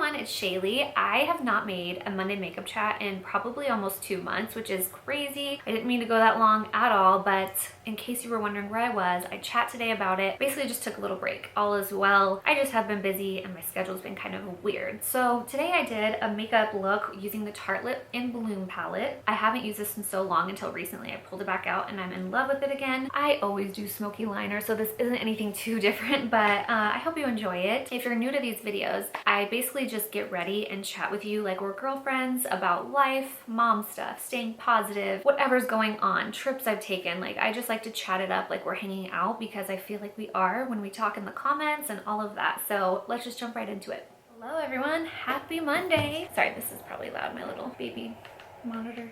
everyone, it's Shaylee. I have not made a Monday makeup chat in probably almost 2 months, which is crazy. I didn't mean to go that long at all, but in case you were wondering where I was, I chat today about it. Basically, I just took a little break. All is well. I just have been busy and my schedule's been kind of weird. So today I did a makeup look using the Tarte Lip in Bloom palette. I haven't used this in so long until recently. I pulled it back out and I'm in love with it again. I always do smoky liner, so this isn't anything too different, but I hope you enjoy it. If you're new to these videos, I basically just get ready and chat with you like we're girlfriends about life, mom stuff, staying positive, whatever's going on, trips I've taken. Like, I just like to chat it up like we're hanging out because I feel like we are when we talk in the comments and all of that. So let's just jump right into it. Hello everyone, happy Monday. Sorry, this is probably loud, my little baby monitor.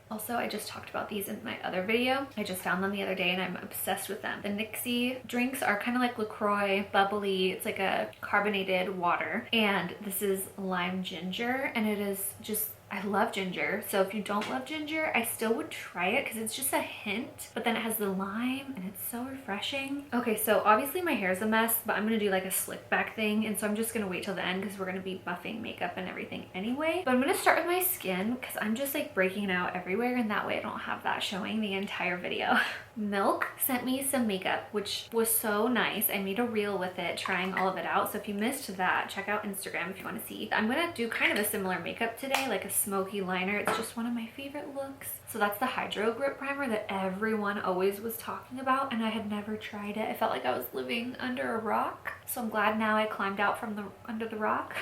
Also, I just talked about these in my other video. I just found them the other day and I'm obsessed with them. The Nixie drinks are kind of like LaCroix, bubbly. It's like a carbonated water. And this is lime ginger and it is just, I love ginger. So if you don't love ginger, I still would try it because it's just a hint, but then it has the lime and it's so refreshing. Okay, so obviously my hair is a mess, but I'm gonna do like a slick back thing. And so I'm just gonna wait till the end because we're gonna be buffing makeup and everything anyway. But I'm gonna start with my skin because I'm just like breaking it out everywhere and that way I don't have that showing the entire video. Milk sent me some makeup, which was so nice. I made a reel with it, trying all of it out. So if you missed that, check out Instagram if you want to see. I'm gonna do kind of a similar makeup today, like a smoky liner. It's just one of my favorite looks. So that's the Hydro Grip Primer that everyone always was talking about and I had never tried it. I felt like I was living under a rock. So I'm glad now I climbed out from under the rock.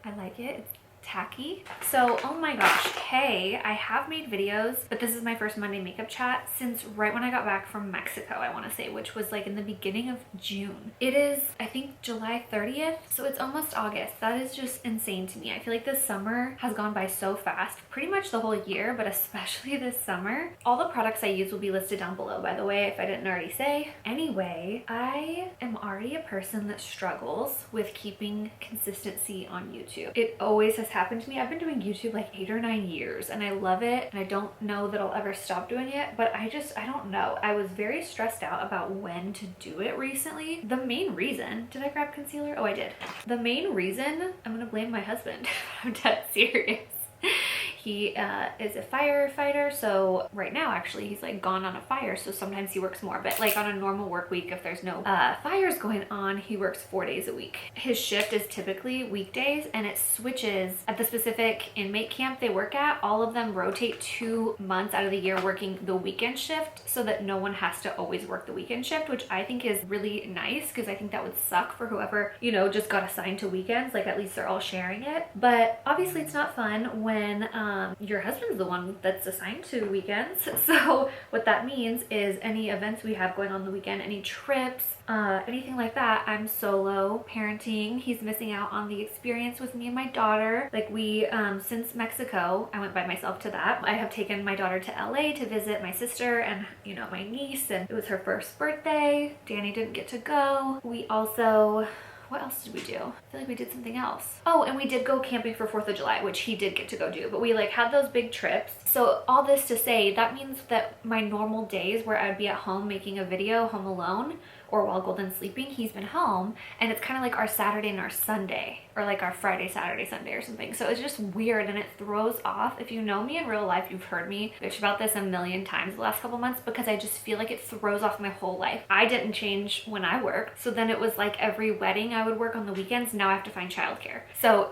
I like it. It's tacky. So, oh my gosh, hey, I have made videos, but this is my first Monday makeup chat since right when I got back from Mexico, I want to say, which was like in the beginning of June. It is, I think, July 30th, so it's almost August. That is just insane to me. I feel like this summer has gone by so fast, pretty much the whole year, but especially this summer. All the products I use will be listed down below, by the way, if I didn't already say. Anyway, I am already a person that struggles with keeping consistency on YouTube. It always has happened to me. I've been doing YouTube like 8 or 9 years and I love it and I don't know that I'll ever stop doing it, but I don't know. I was very stressed out about when to do it recently. The main reason, did I grab concealer? Oh, I did. The main reason, I'm gonna blame my husband. I'm dead serious. He is a firefighter, so right now actually he's like gone on a fire, so sometimes he works more, but like on a normal work week, if there's no fires going on, he works 4 days a week. His shift is typically weekdays and it switches at the specific inmate camp they work at. All of them rotate 2 months out of the year working the weekend shift so that no one has to always work the weekend shift, which I think is really nice because I think that would suck for whoever, you know, just got assigned to weekends. Like at least they're all sharing it, but obviously it's not fun when your husband's the one that's assigned to weekends. So what that means is any events we have going on the weekend, any trips, anything like that, I'm solo parenting. He's missing out on the experience with me and my daughter. Like we, since Mexico, I went by myself to that. I have taken my daughter to LA to visit my sister and, you know, my niece, and it was her first birthday. Danny didn't get to go. We also, what else did we do? I feel like we did something else. Oh, and we did go camping for 4th of July, which he did get to go do, but we like had those big trips. So all this to say, that means that my normal days where I'd be at home making a video home alone or while Golden's sleeping, he's been home, and it's kind of like our Saturday and our Sunday, or like our Friday, Saturday, Sunday or something. So it's just weird and it throws off. If you know me in real life, you've heard me bitch about this a million times the last couple months because I just feel like it throws off my whole life. I didn't change when I worked. So then it was like every wedding I would work on the weekends. Now I have to find childcare. So,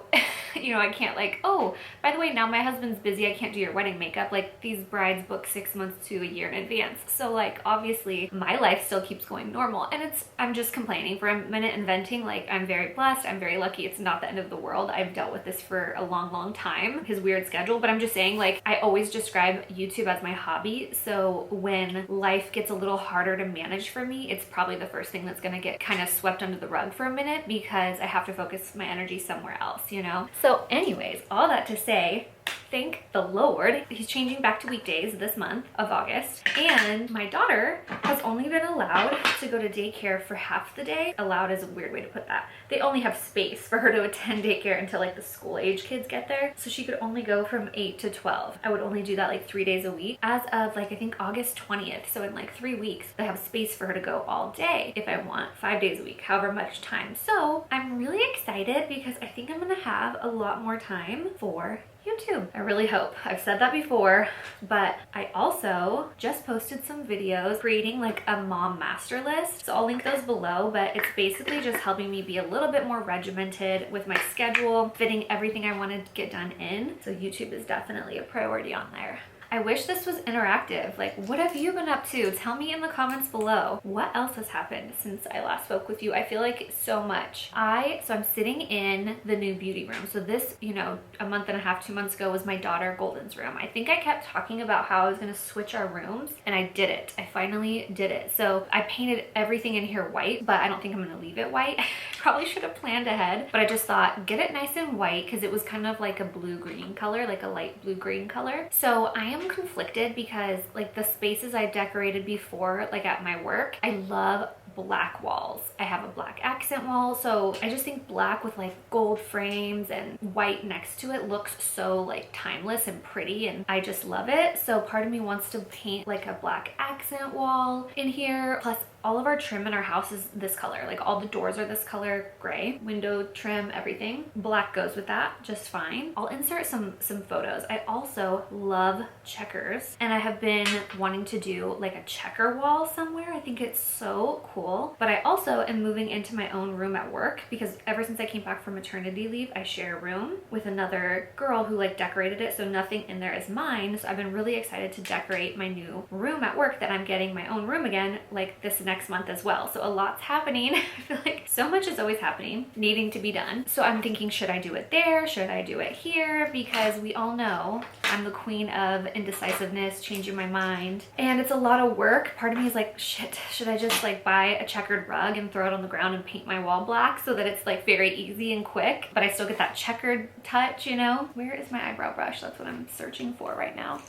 you know, I can't like, oh, by the way, now my husband's busy. I can't do your wedding makeup. Like these brides book 6 months to a year in advance. So like, obviously my life still keeps going normal. And I'm just complaining for a minute and venting. Like, I'm very blessed. I'm very lucky. It's not the end of the world. I've dealt with this for a long, long time, his weird schedule. But I'm just saying, like, I always describe YouTube as my hobby. So when life gets a little harder to manage for me, it's probably the first thing that's going to get kind of swept under the rug for a minute because I have to focus my energy somewhere else, you know? So anyways, all that to say, thank the Lord. He's changing back to weekdays this month of August. And my daughter has only been allowed to go to daycare for half the day. Allowed is a weird way to put that. They only have space for her to attend daycare until like the school age kids get there. So she could only go from 8 to 12. I would only do that like 3 days a week. As of like, I think August 20th. So in like 3 weeks, I have space for her to go all day if I want, 5 days a week, however much time. So I'm really excited because I think I'm gonna have a lot more time for YouTube. I really hope. I've said that before, but I also just posted some videos creating like a mom master list. So I'll link those below, but it's basically just helping me be a little bit more regimented with my schedule, fitting everything I want to get done in. So YouTube is definitely a priority on there. I wish this was interactive. Like, what have you been up to? Tell me in the comments below. What else has happened since I last spoke with you? I feel like so much. So I'm sitting in the new beauty room. So this, you know, a month and a half, 2 months ago was my daughter Golden's room. I think I kept talking about how I was gonna switch our rooms, and I did it. I finally did it. So I painted everything in here white, but I don't think I'm gonna leave it white. Probably should have planned ahead, but I just thought get it nice and white because it was kind of like a blue-green color, like a light blue-green color. So I am conflicted because like the spaces I decorated before, like at my work, I love black walls. I have a black accent wall, so I just think black with like gold frames and white next to it looks so like timeless and pretty, and I just love it. So part of me wants to paint like a black accent wall in here. Plus all of our trim in our house is this color. Like all the doors are this color gray. Window trim, everything. Black goes with that just fine. I'll insert some photos. I also love checkers, and I have been wanting to do like a checker wall somewhere. I think it's so cool. But I also am moving into my own room at work because ever since I came back from maternity leave, I share a room with another girl who like decorated it, so nothing in there is mine. So I've been really excited to decorate my new room at work, that I'm getting my own room again like this next month as well. So a lot's happening. I feel like so much is always happening, needing to be done. So I'm thinking, should I do it there? Should I do it here? Because we all know I'm the queen of indecisiveness, changing my mind, and it's a lot of work. Part of me is like, shit, should I just like buy a checkered rug and throw it on the ground and paint my wall black so that it's like very easy and quick, but I still get that checkered touch, you know? Where is my eyebrow brush? That's what I'm searching for right now.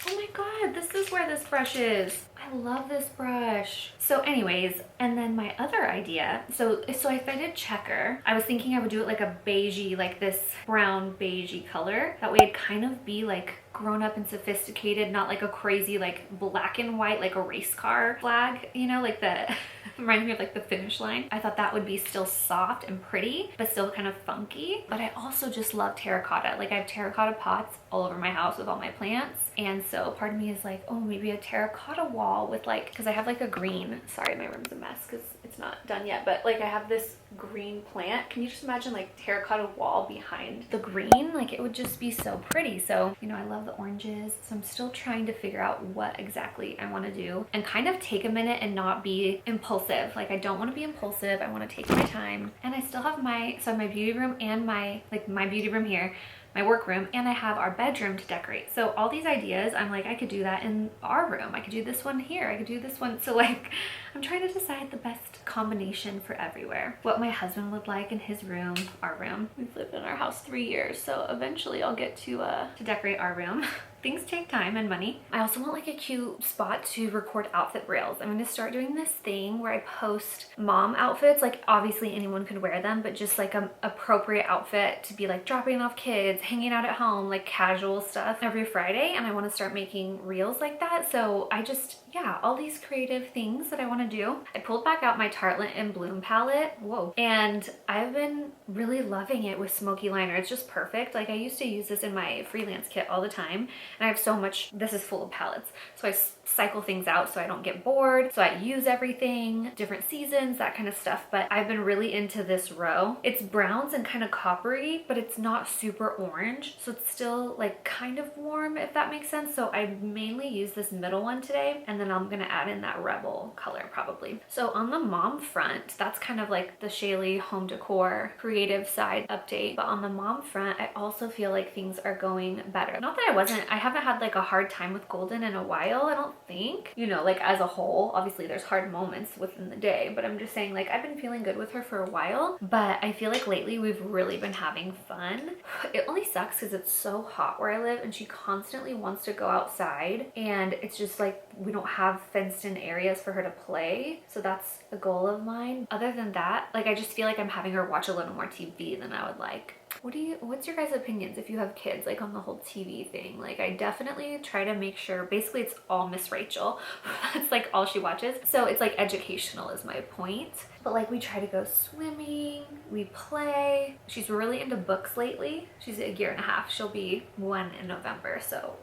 Oh my god, this is where this brush is. I love this brush. So anyways, and then my other idea, so if I did checker, I was thinking I would do it like a beigey, like this brown beigey color. That way it'd kind of be like grown up and sophisticated, not like a crazy like black and white, like a race car flag, you know, like the reminds me of like the finish line. I thought that would be still soft and pretty, but still kind of funky. But I also just love terracotta. Like I have terracotta pots all over my house with all my plants. And so part of me is like, oh, maybe a terracotta wall with like, cause I have like a green, sorry, my room's a mess cause it's not done yet, but like I have this green plant. Can you just imagine like terracotta wall behind the green? Like it would just be so pretty. So, you know, I love the oranges. So I'm still trying to figure out what exactly I want to do and kind of take a minute and not be impulsive. Like I don't want to be impulsive. I want to take my time. And I still have my beauty room and my beauty room here, my work room, and I have our bedroom to decorate. So all these ideas, I'm like, I could do that in our room. I could do this one here. I could do this one. So like, I'm trying to decide the best combination for everywhere. What my husband would like in his room, our room. We've lived in our house 3 years, so eventually I'll get to decorate our room. Things take time and money. I also want like a cute spot to record outfit reels. I'm gonna start doing this thing where I post mom outfits. Like obviously anyone could wear them, but just like an appropriate outfit to be like dropping off kids, hanging out at home, like casual stuff every Friday. And I want to start making reels like that. So I just, yeah, all these creative things that I want to do. I pulled back out my Tartelette and Bloom palette. Whoa. And I've been really loving it with smoky liner. It's just perfect. Like I used to use this in my freelance kit all the time. And I have so much, this is full of palettes. So I cycle things out so I don't get bored. So I use everything, different seasons, that kind of stuff. But I've been really into this row. It's browns and kind of coppery, but it's not super orange. So it's still like kind of warm, if that makes sense. So I mainly use this middle one today. And then I'm gonna add in that Rebel color probably. So on the mom front, that's kind of like the Shaylee home decor creative side update. But on the mom front, I also feel like things are going better. Not that I haven't had like a hard time with golden in a while, I don't think. You know, like as a whole, obviously there's hard moments within the day, but I'm just saying like I've been feeling good with her for a while, but I feel like lately we've really been having fun. It only sucks because it's so hot where I live and she constantly wants to go outside, and it's just like we don't have fenced in areas for her to play. So that's a goal of mine. Other than that, like I just feel like I'm having her watch a little more TV than I would like. What's your guys' opinions if you have kids, like on the whole TV thing? Like I definitely try to make sure, basically it's all Miss Rachel. That's like all she watches. So it's like educational is my point. But like we try to go swimming, we play. She's really into books lately. She's a year and a half. She'll be 1 in November.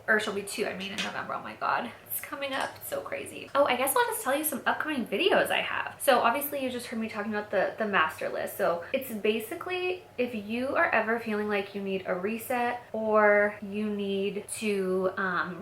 Or she'll be 2, I mean, in November. Oh my God, it's coming up. It's so crazy. Oh, I guess I'll just tell you some upcoming videos I have. So obviously you just heard me talking about the master list. So it's basically if you are ever feeling like you need a reset or you need to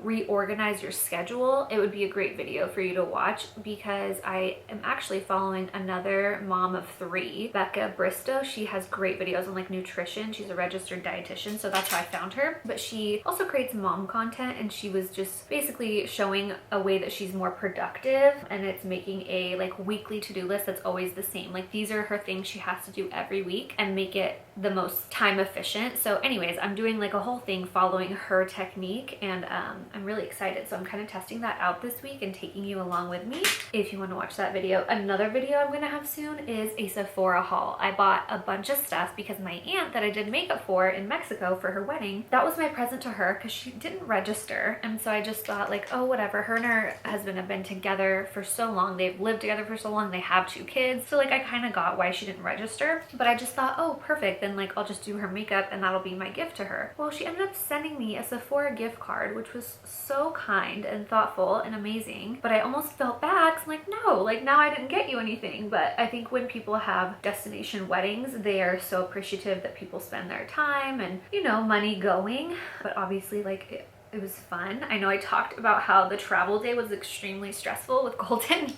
reorganize your schedule, it would be a great video for you to watch, because I am actually following another mom of 3, Becca Bristow. She has great videos on like nutrition. She's a registered dietitian, so that's how I found her. But she also creates mom content, and she was just basically showing a way that she's more productive, and it's making a like weekly to-do list that's always the same. Like these are her things she has to do every week and make it the most time efficient. So anyways, I'm doing like a whole thing following her technique, and I'm really excited. So I'm kind of testing that out this week and taking you along with me if you want to watch that video. Another video I'm gonna have soon is a Sephora haul. I bought a bunch of stuff because my aunt that I did makeup for in Mexico for her wedding, that was my present to her because she didn't register. And so I just thought like, oh, whatever. Her and her husband have been together for so long. They've lived together for so long. They have 2 kids. So like I kind of got why she didn't register, but I just thought, oh, perfect. Then like I'll just do her makeup and that'll be my gift to her. Well, she ended up sending me a Sephora gift card, which was so kind and thoughtful and amazing. But I almost felt bad because I'm like, no, like now I didn't get you anything. But I think when people have destination weddings, they are so appreciative that people spend their time and, you know, money going. But obviously like it was fun. I know I talked about how the travel day was extremely stressful with Golden,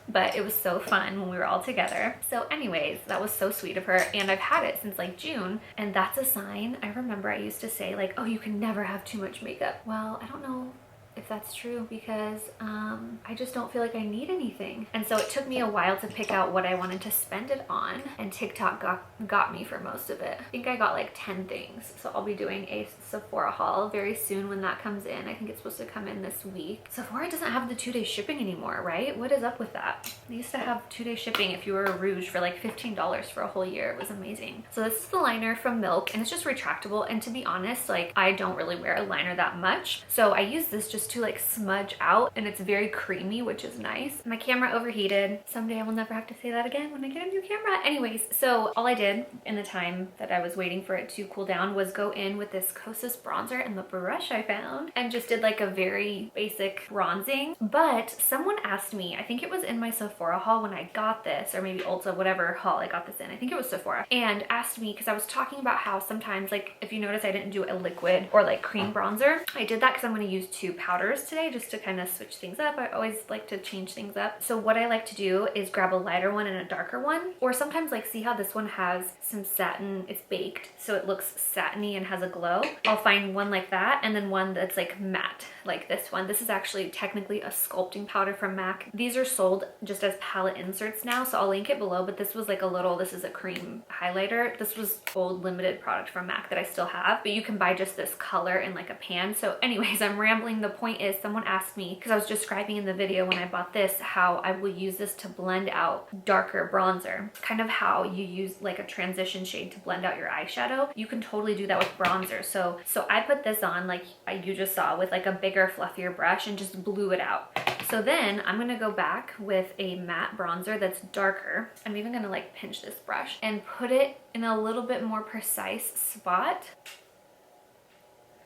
but it was so fun when we were all together. So anyways, that was so sweet of her, and I've had it since like June, and that's a sign. I remember I used to say like, oh, you can never have too much makeup. Well, I don't know if that's true, because I just don't feel like I need anything. And so it took me a while to pick out what I wanted to spend it on, and TikTok got me for most of it. I think I got like 10 things. So I'll be doing a Sephora haul very soon when that comes in. I think it's supposed to come in this week. Sephora doesn't have the 2-day shipping anymore, right? What is up with that? They used to have 2-day shipping if you were a Rouge for like $15 for a whole year. It was amazing. So this is the liner from Milk, and it's just retractable. And to be honest, like I don't really wear a liner that much. So I use this just to like smudge out, and it's very creamy, which is nice. My camera overheated. Someday I will never have to say that again when I get a new camera. Anyways, so all I did in the time that I was waiting for it to cool down was go in with this Kosas bronzer and the brush I found, and just did like a very basic bronzing. But someone asked me, I think it was in my Sephora haul when I got this, or maybe Ulta, whatever haul I got this in, I think it was Sephora, and asked me, because I was talking about how sometimes, like if you notice I didn't do a liquid or like cream bronzer. I did that because I'm going to use 2 powders today just to kind of switch things up. I always like to change things up. So what I like to do is grab a lighter one and a darker one, or sometimes like see how this one has some satin, it's baked so it looks satiny and has a glow. I'll find one like that, and then one that's like matte like this one. This is actually technically a sculpting powder from MAC. These are sold just as palette inserts now, so I'll link it below, but this was like a little, this is a cream highlighter. This was old limited product from MAC that I still have, but you can buy just this color in like a pan. So anyways, I'm rambling. The point is, someone asked me, because I was describing in the video when I bought this, how I will use this to blend out darker bronzer. Kind of how you use like a transition shade to blend out your eyeshadow. You can totally do that with bronzer. So I put this on like you just saw with like a bigger, fluffier brush and just blew it out. So then I'm gonna go back with a matte bronzer that's darker. I'm even gonna like pinch this brush and put it in a little bit more precise spot.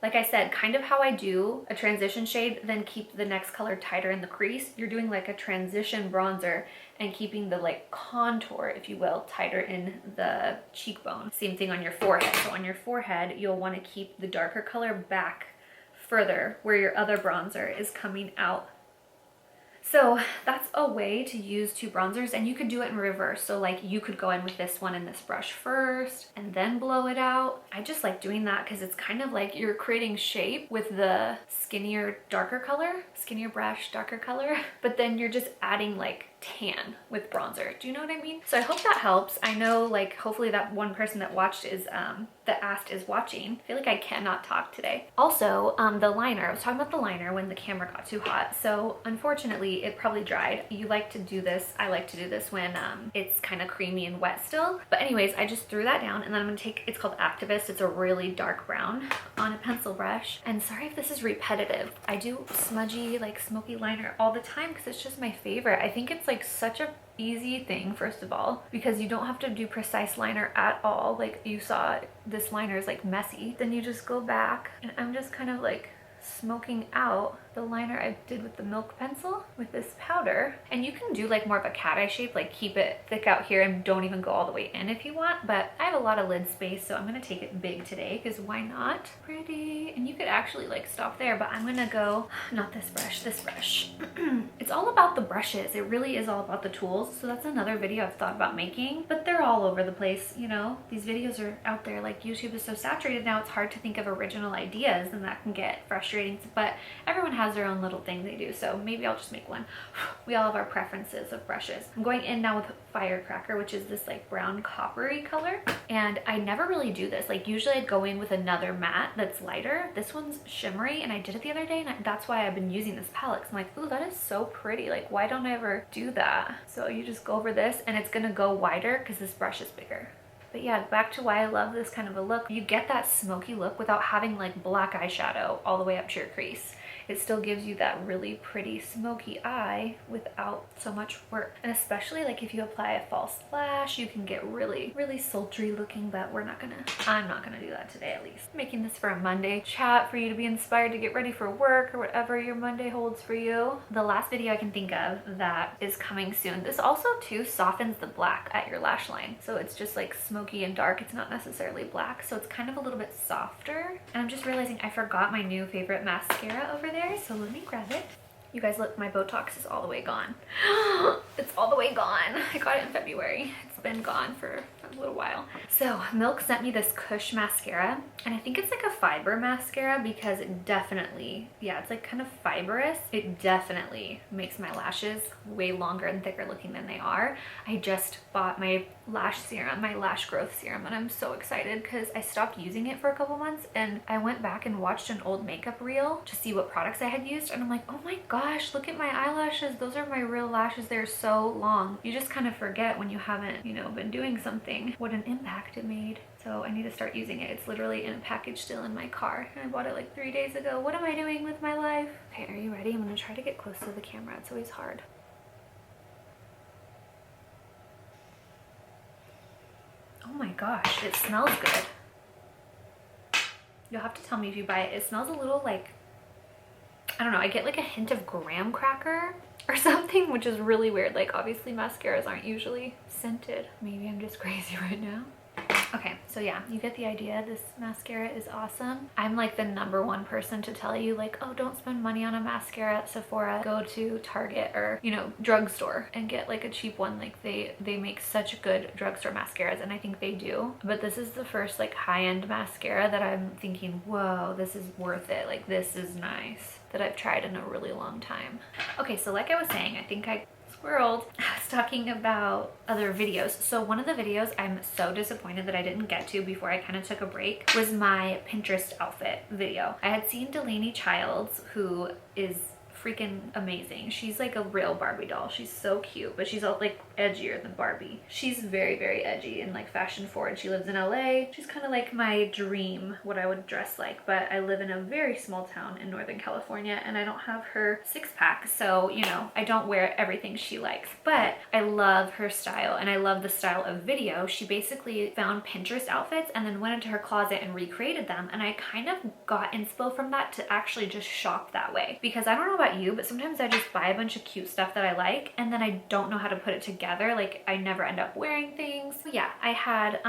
Like I said, kind of how I do a transition shade, then keep the next color tighter in the crease. You're doing like a transition bronzer and keeping the like contour, if you will, tighter in the cheekbone. Same thing on your forehead. So on your forehead, you'll want to keep the darker color back further where your other bronzer is coming out. So that's a way to use two bronzers, and you could do it in reverse. So like you could go in with this one and this brush first and then blow it out. I just like doing that because it's kind of like you're creating shape with the skinnier, darker color, skinnier brush, darker color, but then you're just adding like tan with bronzer. Do you know what I mean? So I hope that helps. I know like hopefully that one person that watched is that asked is watching. I feel like I cannot talk today. Also, the liner. I was talking about the liner when the camera got too hot. So unfortunately it probably dried. You like to do this. I like to do this when it's kind of creamy and wet still. But anyways, I just threw that down and then I'm gonna take, it's called Activist. It's a really dark brown on a pencil brush. And sorry if this is repetitive. I do smudgy, like smoky liner all the time because it's just my favorite. I think it's like such a easy thing, first of all, because you don't have to do precise liner at all. Like you saw, this liner is like messy. Then you just go back and I'm just kind of like smoking out the liner I did with the milk pencil with this powder. And you can do like more of a cat eye shape, like keep it thick out here and don't even go all the way in if you want, but I have a lot of lid space, so I'm gonna take it big today because why not? Pretty. And you could actually like stop there, but I'm gonna go, not this brush, this brush. It's all about the brushes. It really is all about the tools. So that's another video I've thought about making, but they're all over the place, you know? These videos are out there, like YouTube is so saturated now, it's hard to think of original ideas and that can get frustrating, but everyone has their own little thing they do, so maybe I'll just make one. We all have our preferences of brushes. I'm going in now with Firecracker, which is this like brown coppery color, and I never really do this. Like usually I'd go in with another matte that's lighter. This one's shimmery and I did it the other day, and that's why I've been using this palette. I'm like, ooh, that is so pretty. Like why don't I ever do that? So you just go over this and it's gonna go wider because this brush is bigger. But yeah, back to why I love this kind of a look. You get that smoky look without having like black eyeshadow all the way up to your crease. It still gives you that really pretty smoky eye without so much work. And especially like if you apply a false lash, you can get really, really sultry looking, but I'm not gonna do that today at least. I'm making this for a Monday chat for you to be inspired to get ready for work or whatever your Monday holds for you. The last video I can think of that is coming soon. This also too softens the black at your lash line. So it's just like smoky and dark. It's not necessarily black. So it's kind of a little bit softer. And I'm just realizing I forgot my new favorite mascara over there, so let me grab it. You guys look, my Botox is all the way gone. It's all the way gone. I got it in February. It's been gone for a little while. So Milk sent me this Kush mascara, and I think it's like a fiber mascara because it definitely, yeah, it's like kind of fibrous. It definitely makes my lashes way longer and thicker looking than they are. I just bought my lash serum, my lash growth serum, and I'm so excited because I stopped using it for a couple months, and I went back and watched an old makeup reel to see what products I had used, and I'm like, oh my gosh, look at my eyelashes. Those are my real lashes. They're so long. You just kind of forget when you haven't, you know, been doing something, what an impact it made. So I need to start using it. It's literally in a package still in my car. I bought it like 3 days ago. What am I doing with my life? Okay, are you ready? I'm gonna try to get close to the camera. It's always hard. Oh my gosh, it smells good. You'll have to tell me if you buy it. It smells a little like, I don't know, I get like a hint of graham cracker or something, which is really weird. Like obviously mascaras aren't usually scented. Maybe I'm just crazy right now. Okay, so yeah, you get the idea. This mascara is awesome. I'm like the #1 person to tell you like, oh, don't spend money on a mascara at Sephora. Go to Target or, you know, drugstore and get like a cheap one. Like they make such good drugstore mascaras, and I think they do. But this is the first like high-end mascara that I'm thinking, whoa, this is worth it. Like this is nice, that I've tried in a really long time. Okay, so like I was saying, I think I squirreled. I was talking about other videos. So one of the videos I'm so disappointed that I didn't get to before I kind of took a break was my Pinterest outfit video. I had seen Delaney Childs, who is freaking amazing. She's like a real Barbie doll. She's so cute, but she's all like edgier than Barbie. She's very, very edgy and like fashion forward. She lives in LA. She's kind of like my dream, what I would dress like, but I live in a very small town in Northern California and I don't have her six-pack, so you know, I don't wear everything she likes, but I love her style and I love the style of video. She basically found Pinterest outfits and then went into her closet and recreated them, and I kind of got inspo from that to actually just shop that way, because I don't know about about you, but sometimes I just buy a bunch of cute stuff that I like and then I don't know how to put it together. Like I never end up wearing things. So yeah, I had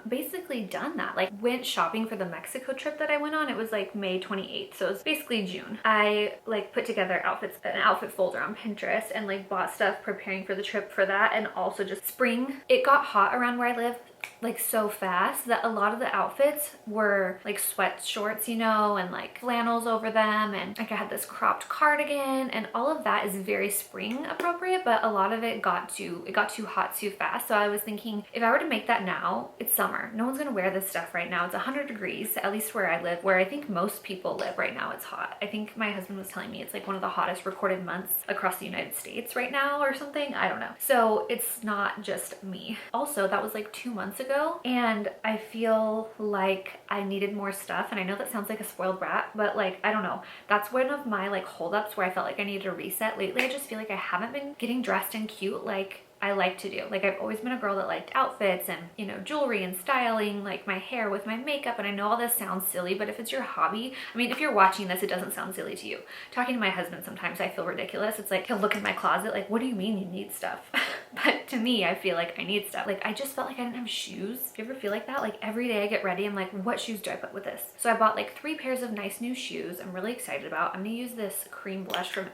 basically done that. Like went shopping for the Mexico trip that I went on. It was like May 28th, so it was basically June. I like put together outfits, an outfit folder on Pinterest, and like bought stuff preparing for the trip for that, and also just spring. It got hot around where I live like so fast that a lot of the outfits were like sweat shorts, you know, and like flannels over them, and like I had this cropped cardigan, and all of that is very spring appropriate, but a lot of it got too hot too fast. So I was thinking, if I were to make that now, it's summer, no one's gonna wear this stuff right now. It's 100 degrees, at least where I live, where I think most people live right now. It's hot. I think my husband was telling me it's like one of the hottest recorded months across the United States right now or something, I don't know. So it's not just me. Also, that was like 2 months ago, and I feel like I needed more stuff, and I know that sounds like a spoiled brat, but like I don't know, that's one of my like holdups where I felt like I needed a reset lately. I just feel like I haven't been getting dressed and cute like I like to do. Like I've always been a girl that liked outfits and, you know, jewelry and styling, like my hair with my makeup. And I know all this sounds silly, but if it's your hobby, I mean, if you're watching this, it doesn't sound silly to you. Talking to my husband, sometimes I feel ridiculous. It's like, he'll look in my closet like, what do you mean you need stuff? But to me, I feel like I need stuff. Like I just felt like I didn't have shoes. Do you ever feel like that? Like every day I get ready, I'm like, what shoes do I put with this? So I bought like 3 pairs of nice new shoes I'm really excited about. I'm gonna use this cream blush from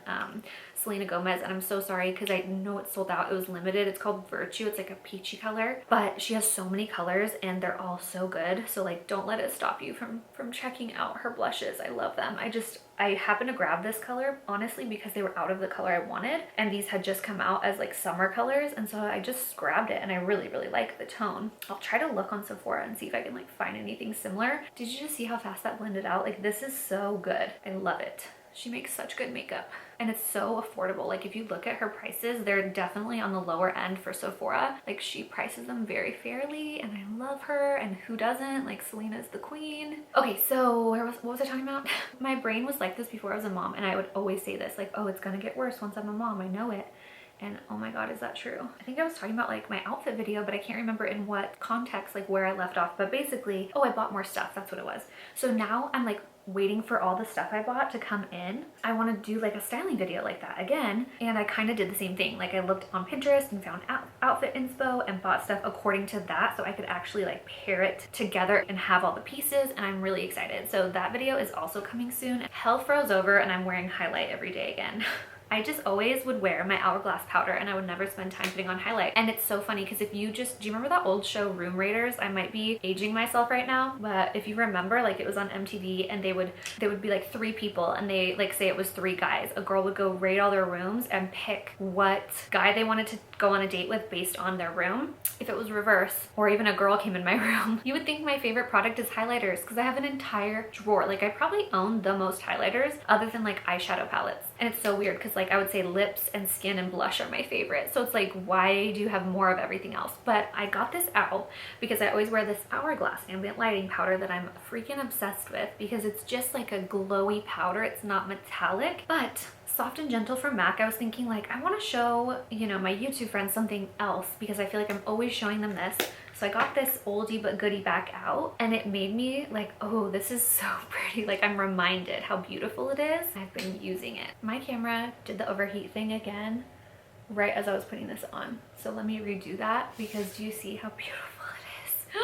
Selena Gomez, and I'm so sorry because I know it's sold out. It was limited. It's called Virtue. It's like a peachy color, but she has so many colors and they're all so good. So like, don't let it stop you from checking out her blushes. I love them. I happened to grab this color honestly because they were out of the color I wanted, and these had just come out as like summer colors, and so I just grabbed it, and I really like the tone. I'll try to look on Sephora and see if I can like find anything similar. Did you just see how fast that blended out? Like this is so good. I love it. She makes such good makeup, and it's so affordable. Like if you look at her prices, they're definitely on the lower end for Sephora. Like she prices them very fairly, and I love her, and who doesn't? Like Selena's the queen. Okay, so what was I talking about? My brain was like this before I was a mom, and I would always say this, like, oh, it's gonna get worse once I'm a mom, I know it. And oh my god, is that true? I think I was talking about like my outfit video, but I can't remember in what context, like where I left off. But basically, oh, I bought more stuff, that's what it was. So now I'm like waiting for all the stuff I bought to come in. I want to do like a styling video like that again, and I kind of did the same thing. Like I looked on Pinterest and found outfit inspo and bought stuff according to that, so I could actually like pair it together and have all the pieces, and I'm really excited. So that video is also coming soon. Hell froze over and I'm wearing highlight every day again. I just always would wear my Hourglass powder, and I would never spend time putting on highlight. And it's so funny because if you just, do you remember that old show Room Raiders? I might be aging myself right now, but if you remember, like it was on MTV, and they would be like 3 people, and they like say it was 3 guys. A girl would go raid all their rooms and pick what guy they wanted to go on a date with based on their room. If it was reverse, or even a girl came in my room, you would think my favorite product is highlighters, because I have an entire drawer. Like I probably own the most highlighters other than like eyeshadow palettes. And it's so weird because like I would say lips and skin and blush are my favorite. So it's like, why do you have more of everything else? But I got this out because I always wear this Hourglass ambient lighting powder that I'm freaking obsessed with, because it's just like a glowy powder. It's not metallic, but soft and gentle from MAC. I was thinking like, I want to show, you know, my YouTube friends something else, because I feel like I'm always showing them this. So I got this oldie but goodie back out, and it made me like, oh, this is so pretty. Like I'm reminded how beautiful it is. I've been using it. My camera did the overheat thing again right as I was putting this on. So let me redo that, because do you see how beautiful it is?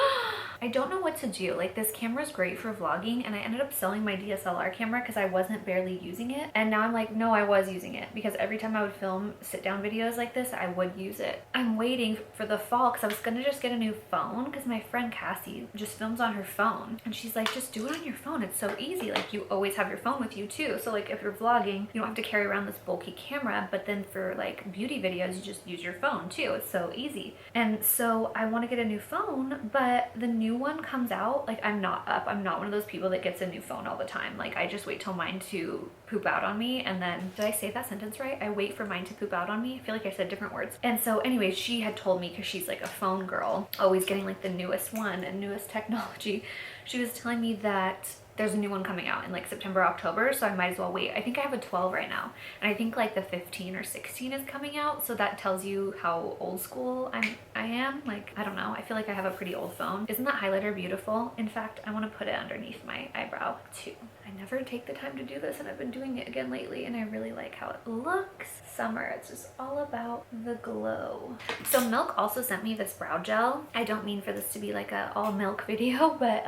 I don't know what to do. Like this camera is great for vlogging, and I ended up selling my DSLR camera because I wasn't barely using it. And now I'm like, no, I was using it, because every time I would film sit down videos like this, I would use it. I'm waiting for the fall because I was gonna just get a new phone, because my friend Cassie just films on her phone, and she's like, just do it on your phone. It's so easy. Like you always have your phone with you too. So like if you're vlogging, you don't have to carry around this bulky camera, but then for like beauty videos, you just use your phone too. It's so easy. And so I want to get a new phone, but the new one comes out, like I'm not one of those people that gets a new phone all the time. Like I just wait till mine to poop out on me, and then, did I say that sentence right? I wait for mine to poop out on me. I feel like I said different words. And so anyways, she had told me, because she's like a phone girl, always getting like the newest one and newest technology, she was telling me that there's a new one coming out in like September, October, so I might as well wait. I think I have a 12 right now, and I think like the 15 or 16 is coming out, so that tells you how old school I am. Like, I don't know, I feel like I have a pretty old phone. Isn't that highlighter beautiful? In fact, I want to put it underneath my eyebrow too. I never take the time to do this, and I've been doing it again lately, and I really like how it looks. Summer, it's just all about the glow. So Milk also sent me this brow gel. I don't mean for this to be like a all Milk video, but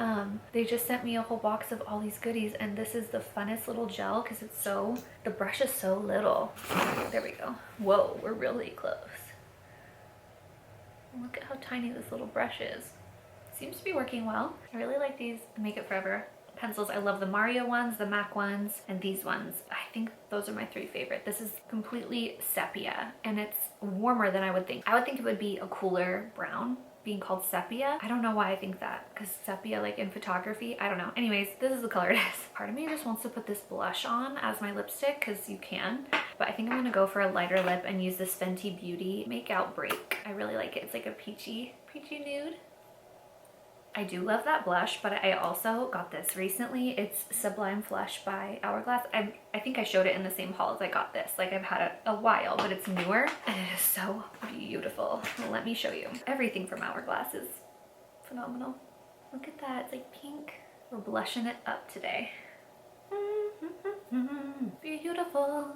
they just sent me a whole box of all these goodies, and this is the funnest little gel because it's so, the brush is so little. There we go. Whoa, we're really close. Look at how tiny this little brush is. Seems to be working well. I really like these Make It Forever pencils. I love the Mario ones, the MAC ones, and these ones. I think those are my 3 favorite. This is completely sepia, and it's warmer than I would think. I would think it would be a cooler brown, being called sepia. I don't know why I think that, because sepia, like in photography, I don't know. Anyways, this is the color it is. Part of me just wants to put this blush on as my lipstick, because you can, but I think I'm gonna go for a lighter lip and use this Fenty Beauty Make Out Break. I really like it. It's like a peachy nude. I do love that blush, but I also got this recently. It's Sublime Flush by Hourglass. I think I showed it in the same haul as I got this. Like, I've had it a while, but it's newer, and it is so beautiful. Let me show you. Everything from Hourglass is phenomenal. Look at that, it's like pink. We're blushing it up today. Beautiful.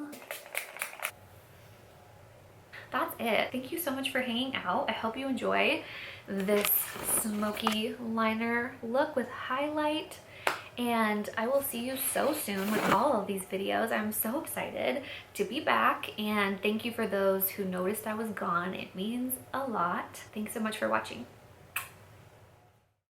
That's it. Thank you so much for hanging out. I hope you enjoy this smoky liner look with highlight, and I will see you so soon with all of these videos. I'm so excited to be back, and thank you for those who noticed I was gone. It means a lot. Thanks so much for watching.